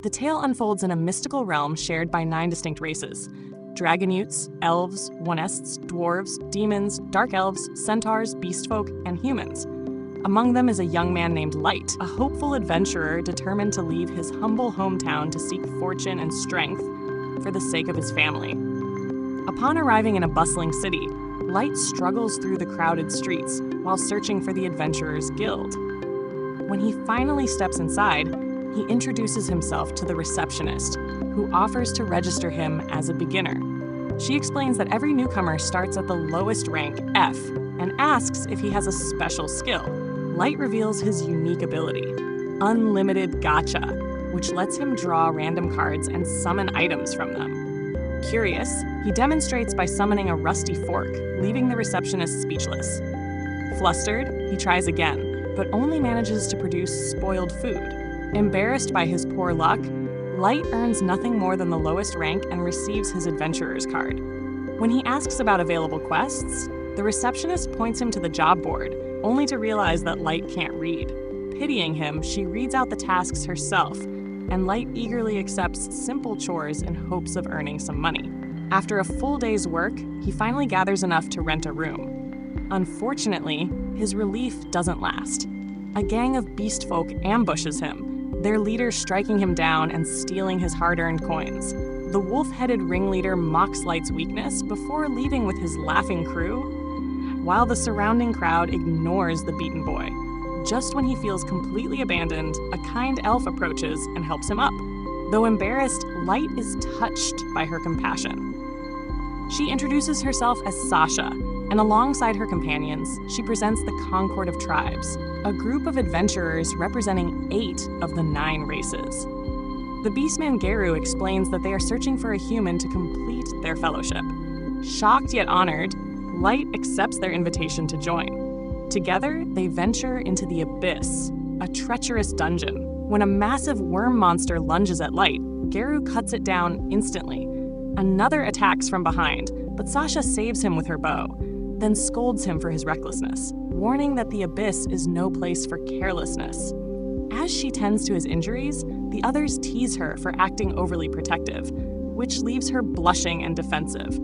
The tale unfolds in a mystical realm shared by 9 distinct races: Dragonutes, Elves, Onests, Dwarves, Demons, Dark Elves, Centaurs, Beastfolk, and humans. Among them is a young man named Light, a hopeful adventurer determined to leave his humble hometown to seek fortune and strength for the sake of his family. Upon arriving in a bustling city, Light struggles through the crowded streets while searching for the Adventurers Guild. When he finally steps inside, he introduces himself to the receptionist, who offers to register him as a beginner. She explains that every newcomer starts at the lowest rank, F, and asks if he has a special skill. Light reveals his unique ability, Unlimited Gacha, which lets him draw random cards and summon items from them. Curious, he demonstrates by summoning a rusty fork, leaving the receptionist speechless. Flustered, he tries again, but only manages to produce spoiled food. Embarrassed by his poor luck, Light earns nothing more than the lowest rank and receives his adventurer's card. When he asks about available quests, the receptionist points him to the job board, only to realize that Light can't read. Pitying him, she reads out the tasks herself, and Light eagerly accepts simple chores in hopes of earning some money. After a full day's work, he finally gathers enough to rent a room. Unfortunately, his relief doesn't last. A gang of beastfolk ambushes him, their leader striking him down and stealing his hard-earned coins. The wolf-headed ringleader mocks Light's weakness before leaving with his laughing crew, while the surrounding crowd ignores the beaten boy. Just when he feels completely abandoned, a kind elf approaches and helps him up. Though embarrassed, Light is touched by her compassion. She introduces herself as Sasha, and alongside her companions, she presents the Concord of Tribes, a group of adventurers representing 8 of the 9 races. The beastman Geru explains that they are searching for a human to complete their fellowship. Shocked yet honored, Light accepts their invitation to join. Together, they venture into the Abyss, a treacherous dungeon. When a massive worm monster lunges at Light, Geru cuts it down instantly. Another attacks from behind, but Sasha saves him with her bow, then scolds him for his recklessness, warning that the Abyss is no place for carelessness. As she tends to his injuries, the others tease her for acting overly protective, which leaves her blushing and defensive.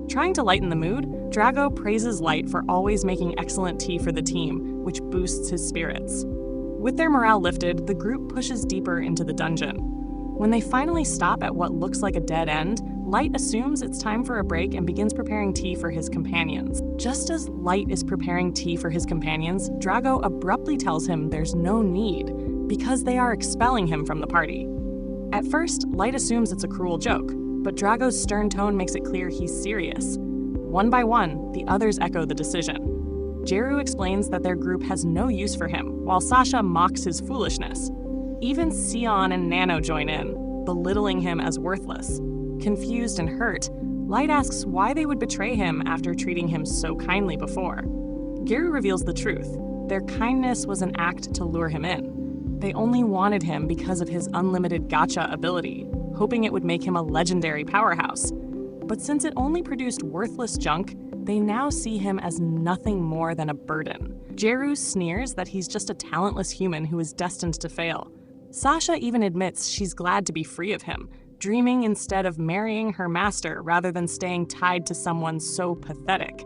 Trying to lighten the mood, Drago praises Light for always making excellent tea for the team, which boosts his spirits. With their morale lifted, the group pushes deeper into the dungeon. When they finally stop at what looks like a dead end, Light assumes it's time for a break and begins preparing tea for his companions. Just as Light is preparing tea for his companions, Drago abruptly tells him there's no need, because they are expelling him from the party. At first, Light assumes it's a cruel joke, but Drago's stern tone makes it clear he's serious. One by one, the others echo the decision. Geru explains that their group has no use for him, while Sasha mocks his foolishness. Even Sion and Nano join in, belittling him as worthless. Confused and hurt, Light asks why they would betray him after treating him so kindly before. Geru reveals the truth. Their kindness was an act to lure him in. They only wanted him because of his unlimited Gacha ability, hoping it would make him a legendary powerhouse. But since it only produced worthless junk, they now see him as nothing more than a burden. Geru sneers that he's just a talentless human who is destined to fail. Sasha even admits she's glad to be free of him, dreaming instead of marrying her master rather than staying tied to someone so pathetic.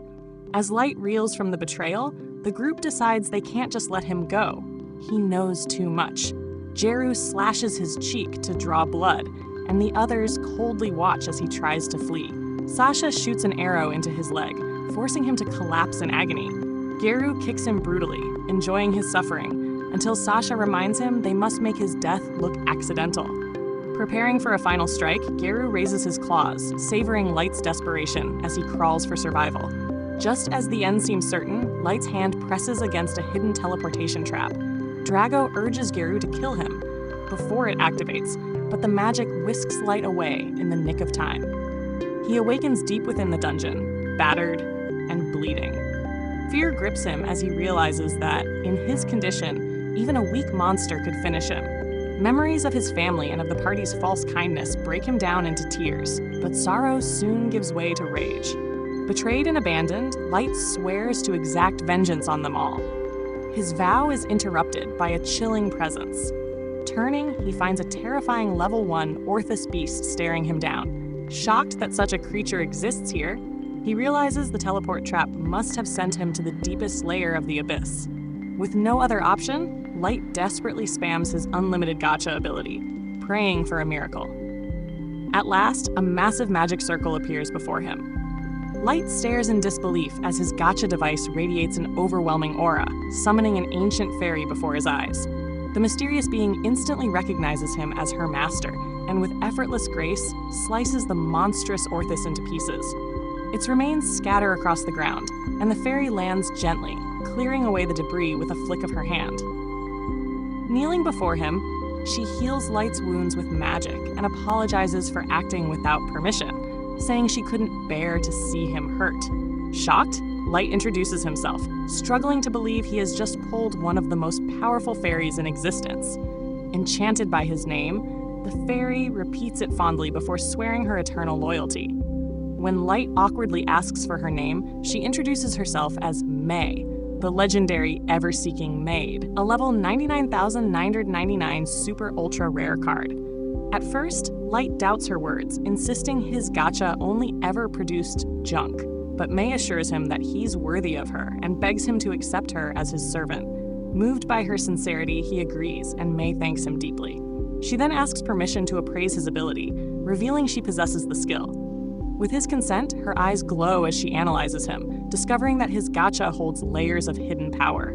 As Light reels from the betrayal, the group decides they can't just let him go. He knows too much. Geru slashes his cheek to draw blood, and the others coldly watch as he tries to flee. Sasha shoots an arrow into his leg, forcing him to collapse in agony. Geru kicks him brutally, enjoying his suffering, until Sasha reminds him they must make his death look accidental. Preparing for a final strike, Geru raises his claws, savoring Light's desperation as he crawls for survival. Just as the end seems certain, Light's hand presses against a hidden teleportation trap. Drago urges Geru to kill him before it activates, but the magic whisks Light away in the nick of time. He awakens deep within the dungeon, battered and bleeding. Fear grips him as he realizes that, in his condition, even a weak monster could finish him. Memories of his family and of the party's false kindness break him down into tears, but sorrow soon gives way to rage. Betrayed and abandoned, Light swears to exact vengeance on them all. His vow is interrupted by a chilling presence. Turning, he finds a terrifying level 1 Orthus beast staring him down. Shocked that such a creature exists here, he realizes the teleport trap must have sent him to the deepest layer of the abyss. With no other option, Light desperately spams his unlimited Gacha ability, praying for a miracle. At last, a massive magic circle appears before him. Light stares in disbelief as his Gacha device radiates an overwhelming aura, summoning an ancient fairy before his eyes. The mysterious being instantly recognizes him as her master, and with effortless grace, slices the monstrous Orthus into pieces. Its remains scatter across the ground, and the fairy lands gently, clearing away the debris with a flick of her hand. Kneeling before him, she heals Light's wounds with magic and apologizes for acting without permission, saying she couldn't bear to see him hurt. Shocked, Light introduces himself, struggling to believe he has just pulled one of the most powerful fairies in existence. Enchanted by his name, the fairy repeats it fondly before swearing her eternal loyalty. When Light awkwardly asks for her name, she introduces herself as May, the legendary ever-seeking maid, a level 99,999 super ultra rare card. At first, Light doubts her words, insisting his Gacha only ever produced junk, but May assures him that he's worthy of her and begs him to accept her as his servant. Moved by her sincerity, he agrees, and May thanks him deeply. She then asks permission to appraise his ability, revealing she possesses the skill. With his consent, her eyes glow as she analyzes him, discovering that his Gacha holds layers of hidden power.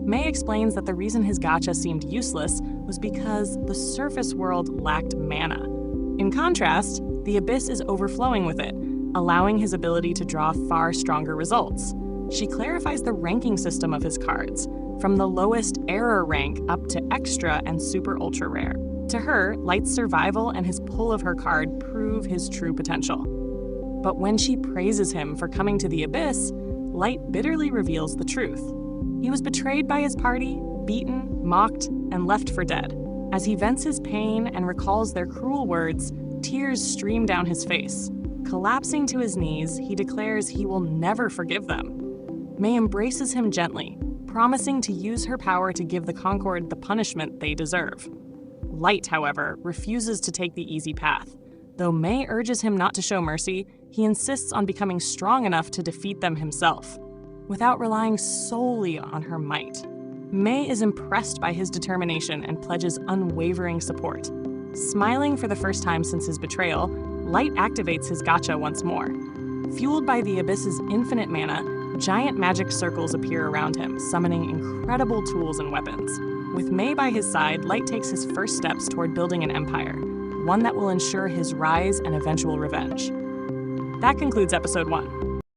May explains that the reason his Gacha seemed useless was because the surface world lacked mana. In contrast, the abyss is overflowing with it, allowing his ability to draw far stronger results. She clarifies the ranking system of his cards, from the lowest error rank up to extra and super ultra rare. To her, Light's survival and his pull of her card prove his true potential. But when she praises him for coming to the abyss, Light bitterly reveals the truth. He was betrayed by his party, beaten, mocked, and left for dead. As he vents his pain and recalls their cruel words, tears stream down his face. Collapsing to his knees, he declares he will never forgive them. May embraces him gently, promising to use her power to give the Concord the punishment they deserve. Light, however, refuses to take the easy path. Though May urges him not to show mercy, he insists on becoming strong enough to defeat them himself, without relying solely on her might. May is impressed by his determination and pledges unwavering support. Smiling for the first time since his betrayal, Light activates his Gacha once more. Fueled by the Abyss's infinite mana, giant magic circles appear around him, summoning incredible tools and weapons. With May by his side, Light takes his first steps toward building an empire, one that will ensure his rise and eventual revenge. That concludes episode 1.